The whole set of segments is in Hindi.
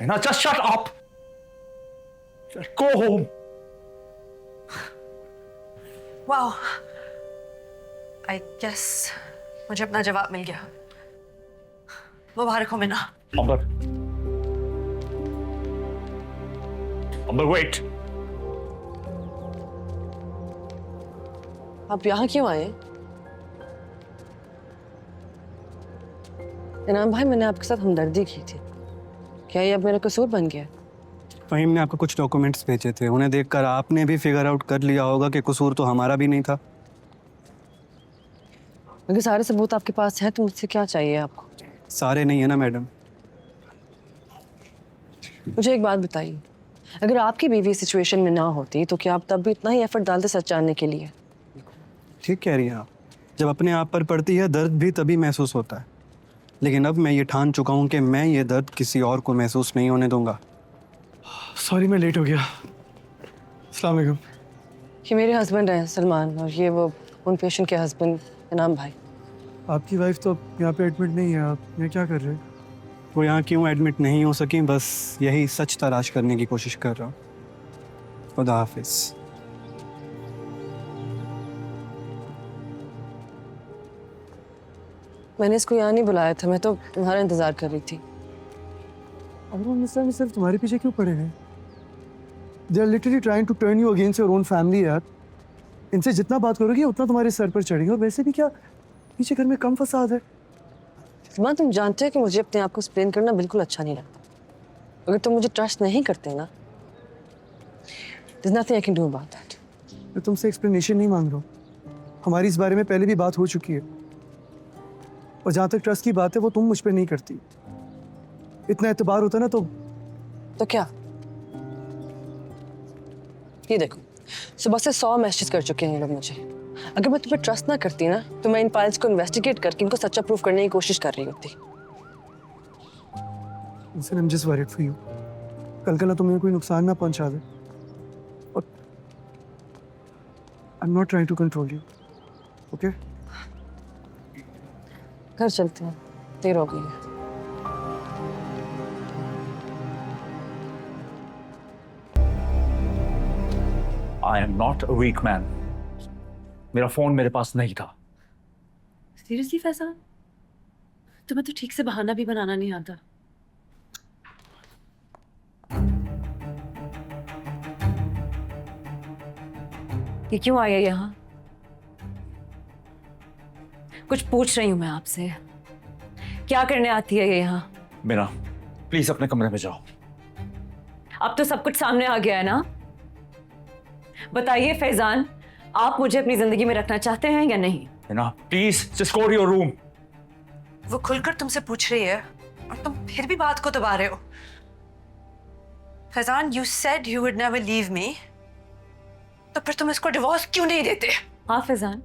Now just shut up. Just go home. Wow, I guess मुझे अपना जवाब मिल गया। मुबारक हो मिना। Amber. Amber, wait. आप यहाँ क्यों आए? इनाम भाई, मैंने आपके साथ हमदर्दी की थी, क्या ये अब मेरा कसूर बन गया? फ़हीम ने आपको कुछ डॉक्यूमेंट्स भेजे थे, उन्हें देखकर आपने भी फिगर आउट कर लिया होगा कि कसूर तो हमारा भी नहीं था। अगर सारे सबूत आपके पास हैं तो मुझसे क्या चाहिए आपको? सारे नहीं है ना मैडम। मुझे एक बात बताइए, अगर आपकी बीवी सिचुएशन में ना होती तो क्या आप तब भी इतना ही एफर्ट डालते सच जानने के लिए? ठीक कह रही हैं आप, जब अपने आप पर पड़ती है दर्द भी तभी महसूस होता है, लेकिन अब मैं ये ठान चुका हूँ कि मैं ये दर्द किसी और को महसूस नहीं होने दूंगा। सॉरी मैं लेट हो गया। अस्सलाम वालेकुम। ये मेरे हस्बैंड हैं सलमान, और ये वो उन पेशेंट के हस्बैंड इनाम भाई। आपकी वाइफ तो यहाँ पे एडमिट नहीं है, आप यहाँ क्या कर रहे हैं? वो यहाँ क्यों एडमिट नहीं हो सकी, बस यही सच तलाश करने की कोशिश कर रहा हूँ। खुदा हाफिज। मैंने इसको यहाँ नहीं बुलाया था, मैं तो तुम्हारा इंतजार कर रही थी। अब वो मिस्टर सिर्फ तुम्हारे पीछे क्यों पड़े हैं? They are literally trying to turn you against your own family यार। इनसे जितना बात करोगे उतना तुम्हारे सर पर चढ़ेगी, और वैसे भी क्या पीछे घर में कम फसाद है। सलमान, तुम जानते हो कि मुझे अपने आप को एक्सप्लेन करना बिल्कुल अच्छा नहीं लगता। अगर तुम मुझे ट्रस्ट नहीं करते ना, there's nothing I can do about that. मैं तुमसे एक्सप्लेनेशन नहीं मांग रहा हूँ, हमारी इस बारे में पहले भी बात हो चुकी है, और जहाँ तक ट्रस्ट की बात है वो तुम मुझ पर नहीं करती। इतना एतबार होता ना तो क्या? ये देखो, सुबह से 100 मैसेज कर चुके हैं ये लोग मुझे। अगर मैं तुम्हें ट्रस्ट ना करती ना तो मैं इन फाइल्स को इन्वेस्टिगेट करके इनको सच्चा प्रूफ करने की कोशिश कर रही होती। Listen, I'm just worried for you. कल ना तुम्हें कोई नुकसान ना पहुंचा दे। और I'm not trying to control you. Okay? घर चलते हैं, देर हो गई है। I am not a weak man. मेरा फोन मेरे पास नहीं था। सीरियसली फैजान, तुम्हें तो ठीक से बहाना भी बनाना नहीं आता। ये क्यों आई है यहाँ? कुछ पूछ रही हूँ मैं आपसे, क्या करने आती है ये यहाँ? मीना, प्लीज अपने कमरे में जाओ। अब तो सब कुछ सामने आ गया है ना। बताइए फैजान, आप मुझे अपनी जिंदगी में रखना चाहते हैं या नहीं? Meena, please just go to your room. वो खुलकर तुमसे पूछ रही है और तुम फिर भी बात को दबा रहे हो। Faizan, you said you would never leave me, तो फिर तुम इसको डिवोर्स क्यों नहीं देते? हाँ फैजान,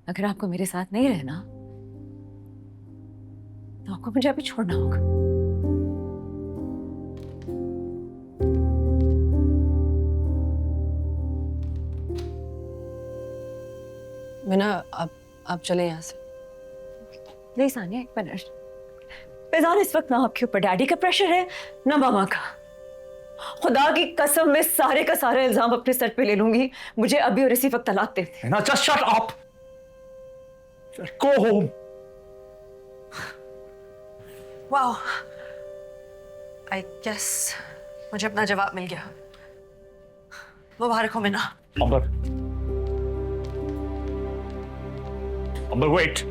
अगर आपको मेरे साथ नहीं रहना तो आपको मुझे अभी छोड़ना होगा। मीना, आप चले यहाँ से। नहीं सानिया, एक मिनट। फैजान, इस वक्त ना आपके ऊपर डैडी का प्रेशर है ना मामा का। खुदा की कसम, मैं सारे का सारा इल्जाम अपने सर पे ले लूंगी। मुझे अभी और इसी वक्त तलाक दे दे। Now just shut up. Just go home. Wow, I guess मुझे अपना जवाब मिल गया। मुबारक हो मिना। Amber. Amber, wait.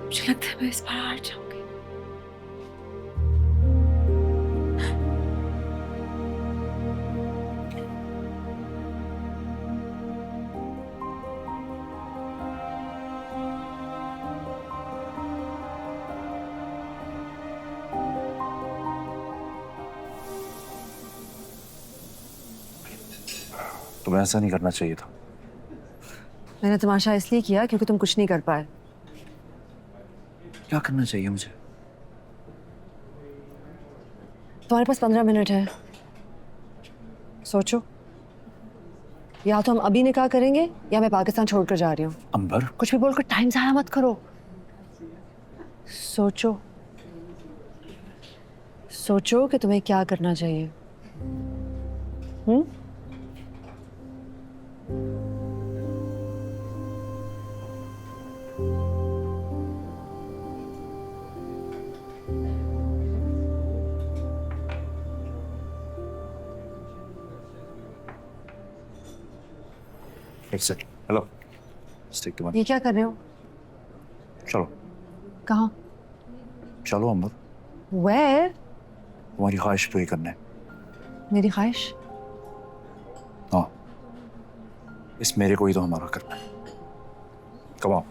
मुझे लगता है मैं इस बार हार जाऊंगी। तुम्हें ऐसा नहीं करना चाहिए था। मैंने तमाशा इसलिए किया क्योंकि तुम कुछ नहीं कर पाए। क्या करना चाहिए मुझे? तुम्हारे पास 15 मिनट है, सोचो। या तो हम अभी निकाह करेंगे या मैं पाकिस्तान छोड़कर जा रही हूँ। अंबर, कुछ भी बोलकर टाइम ज़ाया मत करो। सोचो सोचो कि तुम्हें क्या करना चाहिए। एक सेकंड। हेलो, स्टिक टू ये क्या कर रहे हो? चलो कहाँ? चलो अंबर, Where? तुम्हारी ख्वाहिश पूरी करने। मेरी ख्वाहिश? हाँ, इस मेरे को ही तो हमारा करना है। Come on.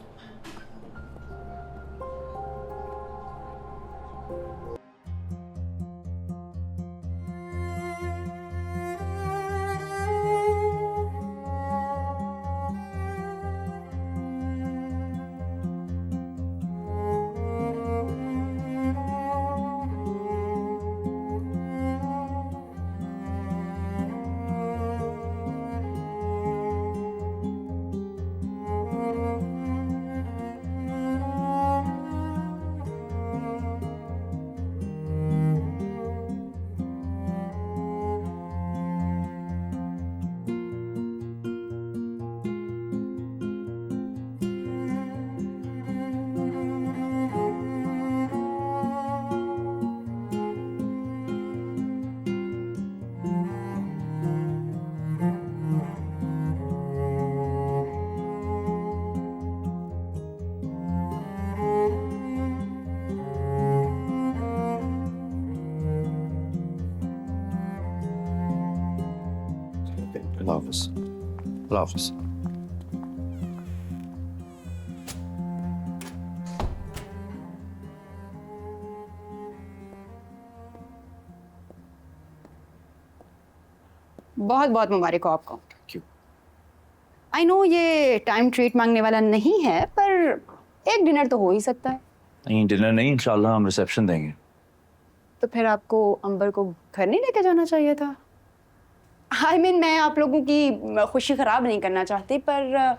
अल्लाह हाफ़िज़। अल्लाह हाफ़िज़। बहुत बहुत मुबारक हो आपको। क्यों? आई नो ये टाइम ट्रीट मांगने वाला नहीं है, पर एक डिनर तो हो ही सकता है। नहीं, डिनर नहीं, इंशाल्लाह हम रिसेप्शन देंगे। तो फिर आपको अंबर को घर नहीं लेके जाना चाहिए था। आई मीन मैं आप लोगों की खुशी ख़राब नहीं करना चाहती, पर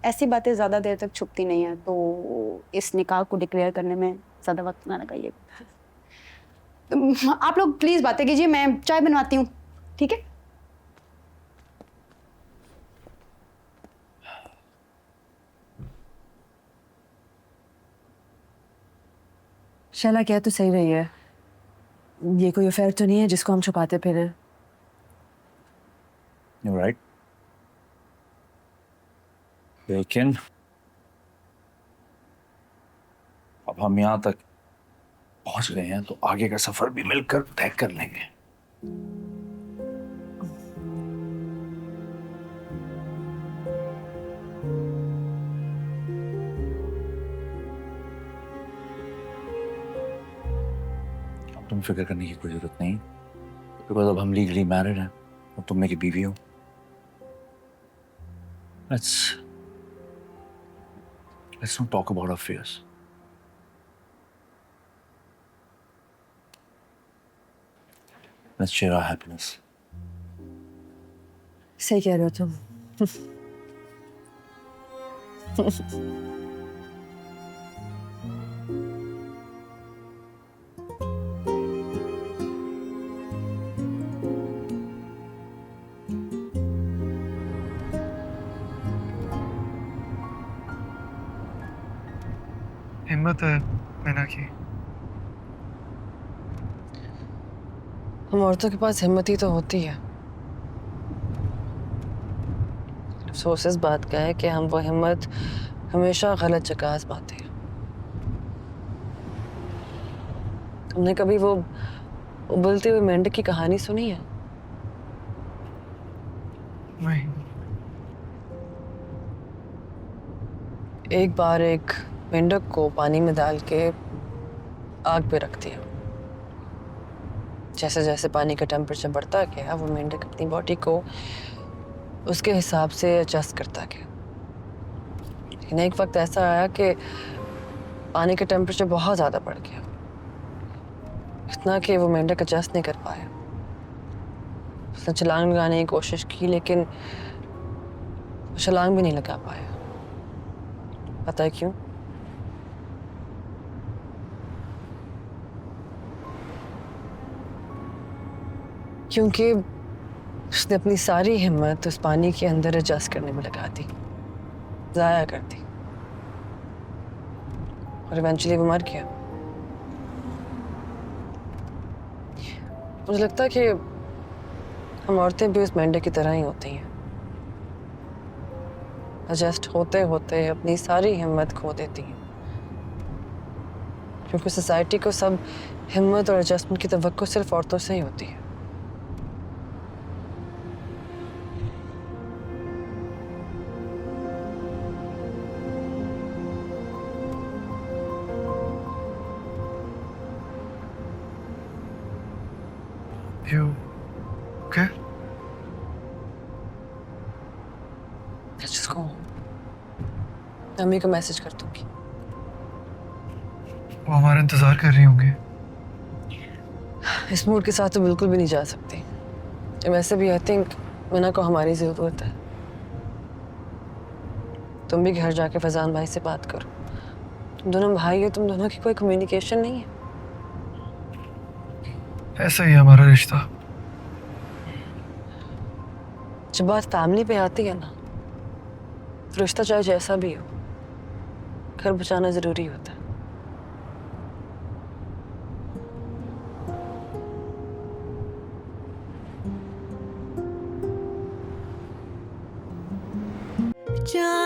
ऐसी बातें ज़्यादा देर तक छुपती नहीं है, तो इस निकाह को डिक्लेयर करने में ज़्यादा वक्त ना लगाइए। आप लोग प्लीज़ बातें कीजिए, मैं चाय बनवाती हूँ, ठीक है? शैला कह तो सही रही है, ये कोई अफेयर तो नहीं है जिसको हम छुपाते फिरें। You're right. लेकिन अब हम यहाँ तक पहुंच गए हैं, तो आगे का सफर भी मिलकर तय कर लेंगे। अब तुम फिक्र करने की कोई जरूरत नहीं, बिकॉज अब हम लीगली मैरिड हैं और तुम मेरी बीवी हो। Let's not talk about our fears. Let's share our happiness. सही कह रहे हो तुम। हिम्मत है मैना की। हम औरतों के पास हिम्मत ही तो होती है। अफसोस इस बात का है कि हम वो हिम्मत हमेशा गलत जगह आजमाते हैं। तुमने कभी वो उबलते हुए मेंढक की कहानी सुनी है? नहीं। एक बार एक मेंढक को पानी में डाल के आग पे रख दिया। जैसे जैसे पानी का टेम्परेचर बढ़ता गया, वो मेंढक अपनी बॉडी को उसके हिसाब से एडजस्ट करता गया। लेकिन एक वक्त ऐसा आया कि पानी का टेम्परेचर बहुत ज़्यादा बढ़ गया। इतना कि वो मेंढक एडजस्ट नहीं कर पाया। उसने छलांग लगाने की कोशिश की लेकिन वो छलांग भी नहीं लगा पाया। पता है क्यों? क्योंकि उसने अपनी सारी हिम्मत उस पानी के अंदर एडजस्ट करने में लगा दी, जाया कर दी, और इवेंचुअली वो मर गया। मुझे लगता है कि हम औरतें भी उस मेंढक की तरह ही होती हैं। एडजस्ट होते होते अपनी सारी हिम्मत खो देती हैं, क्योंकि सोसाइटी को सब हिम्मत और एडजस्टमेंट की तवक्को सिर्फ औरतों से ही होती है। You okay? Let's just go home. Mummy को मैसेज कर दूंगी। वो हमारा इंतजार कर रही होंगी। इस मूड के साथ तो बिल्कुल भी नहीं जा सकती। वैसे भी आई थिंक मीना को हमारी ज़रूरत है। तुम भी घर जाके फैजान भाई से बात करो। तुम दोनों भाई हो, तुम दोनों की कोई कम्युनिकेशन नहीं है। ऐसा ही है हमारा रिश्ता। जब बात फैमिली पे आती है ना, तो रिश्ता चाहे जैसा भी हो, घर बचाना ज़रूरी होता है। जा